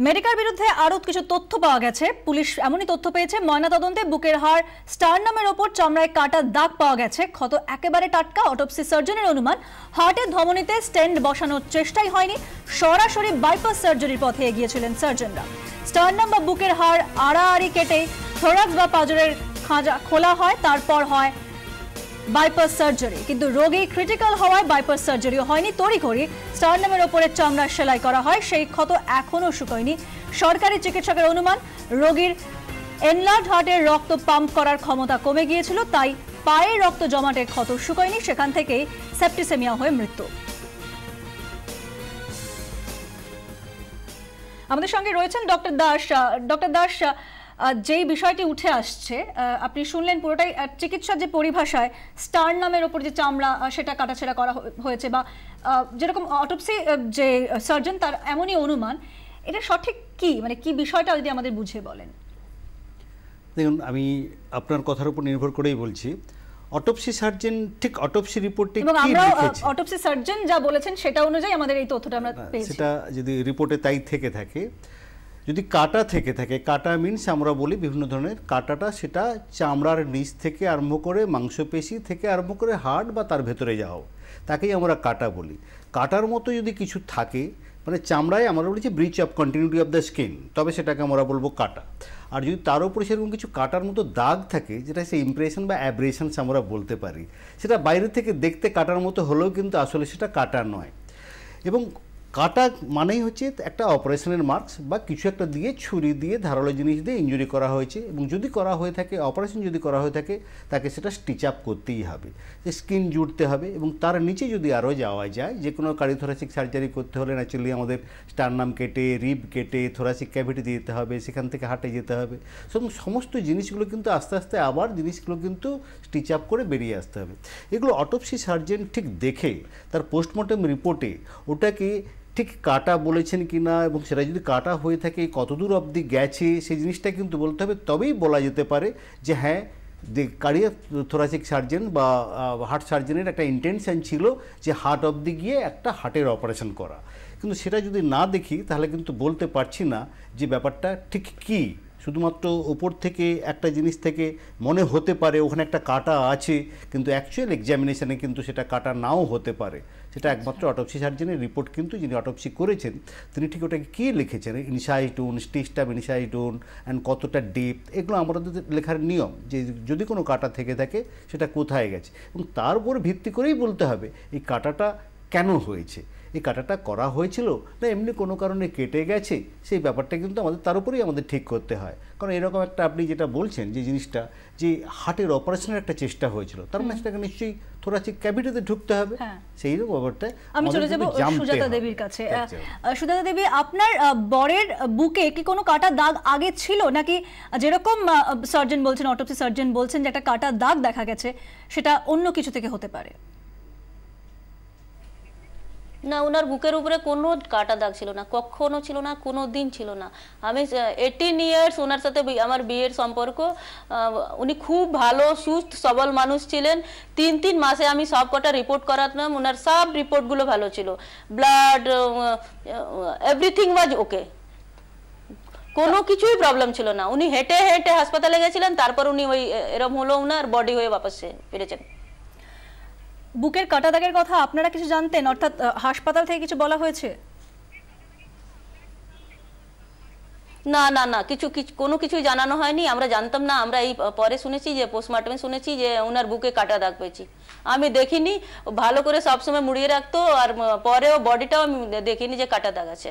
Medicare বিরুদ্ধে আরও কিছু তথ্য পাওয়া গেছে। পুলিশ এমনই তথ্য পেয়েছে, ময়নাতদন্তে বুকের হাড় স্টারনামের ওপর চামড়ায় কাটা দাগ পাওয়া গেছে। ক্ষত একেবারে টাটকা। অটোপসি সার্জনের অনুমান, হার্টের ধমনীতে স্টেন্ট বসানোর চেষ্টাই হয়নি, সরাসরি বাইপাস সার্জারির পথে এগিয়েছিলেন সার্জনরা। স্টারনাম বা বুকের হাড় আড়াআড়ি কেটে থোরাক্স বা পাঁজরের খাঁজা খোলা হয়, তারপর হয় বাইপাস সার্জারি। কিন্তু রোগী ক্রিটিক্যাল হওয়ায় বাইপাস সার্জারিও হয়নি, তড়িঘড়ি স্টারনামের ওপরে চামড়া সেলাই করা হয়। সেই ক্ষত এখনো শুকোয়নি। সরকারি চিকিৎসকের অনুমান, রোগীর এনলার্জ হার্টের রক্ত পাম্প করার ক্ষমতা কমে গিয়েছিল, তাই পায়ে রক্ত জমাটের ক্ষত শুকোয়নি, সেখান থেকেই সেপ্টিসেমিয়া হয়ে মৃত্যু। আমাদের সঙ্গে রয়েছেন ডক্টর দাস। ডক্টর দাস, যেই বিষয়টি উঠে আসছে আপনি শুনলেন পুরোটাই, চিকিৎসার যে পরিভাষায় স্টারনামের ওপর যে চামড়া সেটা কাটাছেড়া করা হয়েছে, বা যেরকম অটোপসি যে সার্জন তার এমনই অনুমান, এটা সঠিক কি, মানে কি বিষয়টা যদি আমাদের বুঝিয়ে বলেন। দেখুন, আমি আপনার কথার উপর নির্ভর করেই বলছি। অটোপসি সার্জন ঠিক অটোপসি রিপোর্টে এবং আমরা অটোপসি সার্জন যা বলেছেন সেটা অনুযায়ী আমাদের এই তথ্যটা আমরা পেয়েছি। সেটা যদি রিপোর্টে তাই থেকে থাকে, যদি কাটা থেকে থাকে, কাটা মিনস আমরা বলি বিভিন্ন ধরনের কাটাটা, সেটা চামড়ার নিচ থেকে আরম্ভ করে মাংসপেশি থেকে আরম্ভ করে হাড় বা তার ভেতরে যাও, তাকেই আমরা কাটা বলি। কাটার মতো যদি কিছু থাকে, মানে চামড়ায় আমরা বলেছি breach of continuity of the skin, তবে সেটাকে আমরা বলবো কাটা। আর যদি তার উপরে সেরকম কিছু কাটার মতো দাগ থাকে, যেটা সে ইমপ্রেশন বা অ্যাব্রেশনস আমরা বলতে পারি, সেটা বাইরে থেকে দেখতে কাটার মতো হলেও কিন্তু আসলে সেটা কাটা নয়। এবং কাটা মানেই হচ্ছে একটা অপারেশনের মার্কস বা কিছু একটা দিয়ে, ছুরি দিয়ে, ধারালো জিনিস দিয়ে ইনজুরি করা হয়েছে। এবং যদি করা হয়ে থাকে, অপারেশন যদি করা হয়ে থাকে, তাকে সেটা স্টিচ আপ করতেই হবে, যে স্কিন জুড়তে হবে। এবং তার নিচে যদি আরও যাওয়া যায়, যে কোনো কার্ডিওথোরাসিক সার্জারি করতে হলে ন্যাচুরালি আমাদের স্টারনাম কেটে, রিব কেটে, থোরাসিক ক্যাভিটি দিতে হবে, সেখান থেকে হার্টে যেতে হবে। সমস্ত জিনিসগুলো কিন্তু আস্তে আস্তে আবার জিনিসগুলো কিন্তু স্টিচ আপ করে বেরিয়ে আসতে হবে। এগুলো অটোপসি সার্জন ঠিক দেখে তার পোস্টমর্টম রিপোর্টে ওটাকে ঠিক কাটা বলেছেন কি না, এবং সেটা যদি কাটা হয়ে থাকে কতদূর অবধি গেছে, সেই জিনিসটা কিন্তু বলতে হবে। তবেই বলা যেতে পারে যে হ্যাঁ, যে কার্ডিওথোরাসিক সার্জন বা হার্ট সার্জনের একটা ইন্টেনশন ছিল যে হার্ট অবধি গিয়ে একটা হার্টের অপারেশন করা। কিন্তু সেটা যদি না দেখি, তাহলে কিন্তু বলতে পারছি না যে ব্যাপারটা ঠিক কী। শুধুমাত্র ওপর থেকে একটা জিনিস থেকে মনে হতে পারে ওখানে একটা কাটা আছে, কিন্তু অ্যাকচুয়াল এক্সামিনেশনে কিন্তু সেটা কাটা নাও হতে পারে। সেটা একমাত্র অটোপসি সার্জনের রিপোর্ট, কিন্তু যিনি অটোপসি করেছেন তিনি ঠিক ওটাকে কী লিখেছেন, ইনসাইডোন, স্টিচটা ইনসাইডোন অ্যান্ড কতটা ডেপথ, এগুলো আমাদের লেখার নিয়ম, যে যদি কোনো কাটা থেকে থাকে সেটা কোথায় গেছে, এবং তার উপর ভিত্তি করেই বলতে হবে এই কাটাটা কেন হয়েছে, এই কাটাটা করা হয়েছিল না এমনি কোনো কারণে কেটে গেছে। সেই ব্যাপারটা কিন্তু আমাদের তার উপরেই আমাদের ঠিক করতে হয়। কারণ এরকম একটা আপনি যেটা বলছেন যে জিনিসটা, যে হার্টের অপারেশনের একটা চেষ্টা হয়েছিল, তার মানে সেটাকে নিশ্চয়ই থোরাসিক ক্যাভিটিতে ঢুকতে হবে। সেই রকম ব্যাপারটা। আমি চলে যাব সুজাতা দেবীর কাছে। সুজাতা দেবী, আপনার বরের বুকে কি কোনো কাটা দাগ আগে ছিল, নাকি যেরকম সার্জন বলছেন, অটোপসি সার্জন বলছেন যে একটা কাটা দাগ দেখা গেছে, সেটা অন্য কিছু থেকে হতে পারে? না, ওনার বুকের উপরে কোনো কাটা দাগ ছিল না, কখনো ছিল না, কোনো দিন ছিল না। আমি 18 ইয়ার্স ওনার সাথে আমার বিয়ের সম্পর্ক। উনি খুব ভালো সুস্থ সবল মানুষ ছিলেন। 3 মাসে আমি সব কটা রিপোর্ট করাতাম, ওনার সব রিপোর্টগুলো ভালো ছিল, ব্লাড এভরিথিং ওয়াজ ওকে, কোনো কিছুই প্রবলেম ছিল না। উনি হেঁটে হেঁটে হাসপাতালে গেছিলেন, তারপর উনি ওই এরম হলো, ওনার বডি হয়ে বাপাস ফিরেছেন। বুকের কাটা দাগের কথা আপনারা কিছু জানতেন, অর্থাৎ হাসপাতাল থেকে কিছু বলা হয়েছে? না না না, কোনো কিছুই জানানো হয়নি, আমরা জানতাম না। আমরা এই পরে শুনেছি, যে পোস্টমর্টমে শুনেছি যে ওনার বুকে কাটা দাগ পেয়েছি। আমি দেখিনি, ভালো করে সবসময় মুড়িয়ে রাখতো, আর পরেও বডিটাও আমি দেখিনি যে কাটা দাগ আছে।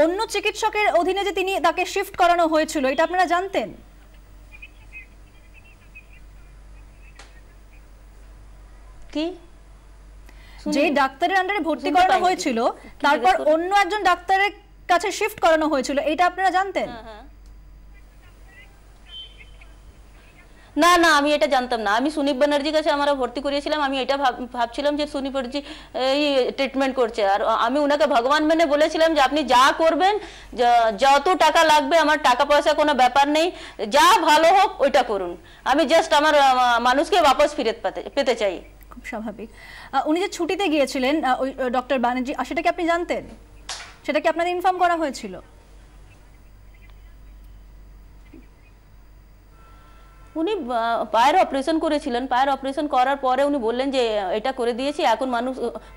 অন্য চিকিৎসকের অধীনে যে তাকে শিফট করানো হয়েছিল, এটা আপনারা জানতেন? কি, যে ডাক্তারের আন্ডারে ভর্তি করানো হয়েছিল, তারপর অন্য একজন ডাক্তারের কাছে শিফট করানো হয়েছিল, এটা আপনারা জানতেন? না না, আমি এটা জানতাম না। আমি সুনীপ ব্যানার্জির কাছে আমরা ভর্তি করিয়েছিলাম। আমি এটা ভাবছিলাম যে সুনীপ ব্যানার্জি এই ট্রিটমেন্ট করছে, আর আমি ওনাকে ভগবান মেনে বলেছিলাম যে আপনি যা করবেন, যত টাকা লাগবে, আমার টাকা পয়সা কোনো ব্যাপার নেই, যা ভালো হোক ওইটা করুন, আমি জাস্ট আমার মানুষকে বাপস ফিরে পেতে চাই। খুব স্বাভাবিক। উনি যে ছুটিতে গিয়েছিলেন ওই ডক্টর ব্যানার্জি, সেটা কি আপনি জানতেন? সেটা কি আপনাদের ইনফর্ম করা হয়েছিল? উনি পায়ের অপারেশন করেছিলেন, পায়ের অপারেশন করার পরে উনি বললেন যে এটা করে দিয়েছি, এখন মানুষ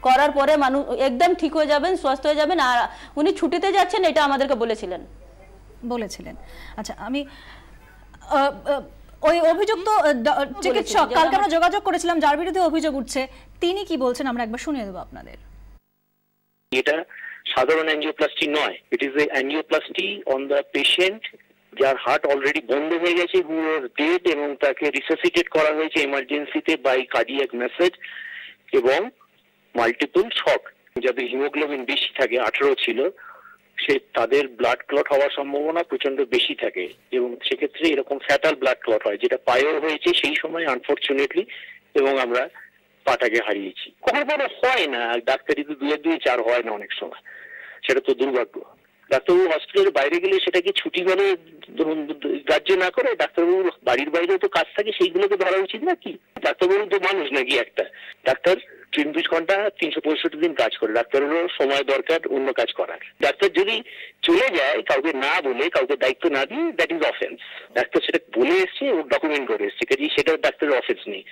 করার পরে মানুষ একদম ঠিক হয়ে যাবেন, সুস্থ হয়ে যাবেন, আর উনি ছুটিতে যাচ্ছেন এটা আমাদেরকে বলেছিলেন। আচ্ছা, আমি ওই অভিযুক্ত চিকিৎসক, কালকে আমরা যোগাযোগ করেছিলাম যার বিরুদ্ধে অভিযোগ উঠছে, তিনি কি বলছেন আমরা একবার শুনিয়ে দেবো আপনাদের। এটা সাধারণ অ্যাঞ্জিওপ্লাস্টি নয়, it is a angioplasty on the patient যার হার্ট অলরেডি বন্ধ হয়ে গেছে, হু ওয়াজ ডেড, এবং তাকে রিসাসিটেট করা হয়েছে এমার্জেন্সিতে বাই কার্ডিয়াক মেসেজ এবং মাল্টিপল শক। যাদের হিমোগ্লোবিন বেশি থাকে, 18 ছিল, তাদের ব্লাড ক্লট হওয়ার সম্ভাবনা প্রচন্ড বেশি থাকে, এবং সেক্ষেত্রে এরকম ফ্যাটাল ব্লাড ক্লট হয়, যেটা পায়েও হয়েছে সেই সময় আনফরচুনেটলি, এবং আমরা পাটাকে হারিয়েছি। কখনো হয় না, ডাক্তারি তো 2-4 হয় না অনেক সময়, সেটা তো দুর্ভাগ্য। ডাক্তারবাবু হসপিটালের বাইরে গেলে সেটাকে ছুটি মানে গ্রাহ্য না করে ডাক্তারবাবুর বাড়ির বাইরেও তো কাজ থাকে, সেইগুলোকে ধরা উচিত না কি? ডাক্তারবাবু তো মানুষ নাকি একটা? ডাক্তার 24 ঘন্টা 365 দিন কাজ করে, ডাক্তারেরও সময় দরকার অন্য কাজ করার। ডাক্তার যদি চলে যায় কাউকে না বলে, কাউকে দায়িত্ব না দিয়ে, দ্যাট ইজ অফেন্স। ডাক্তার সেটা বলে এসছে ও ডকুমেন্ট করে এসছে, কাজেই সেটা ডাক্তারের অফেন্স নেই।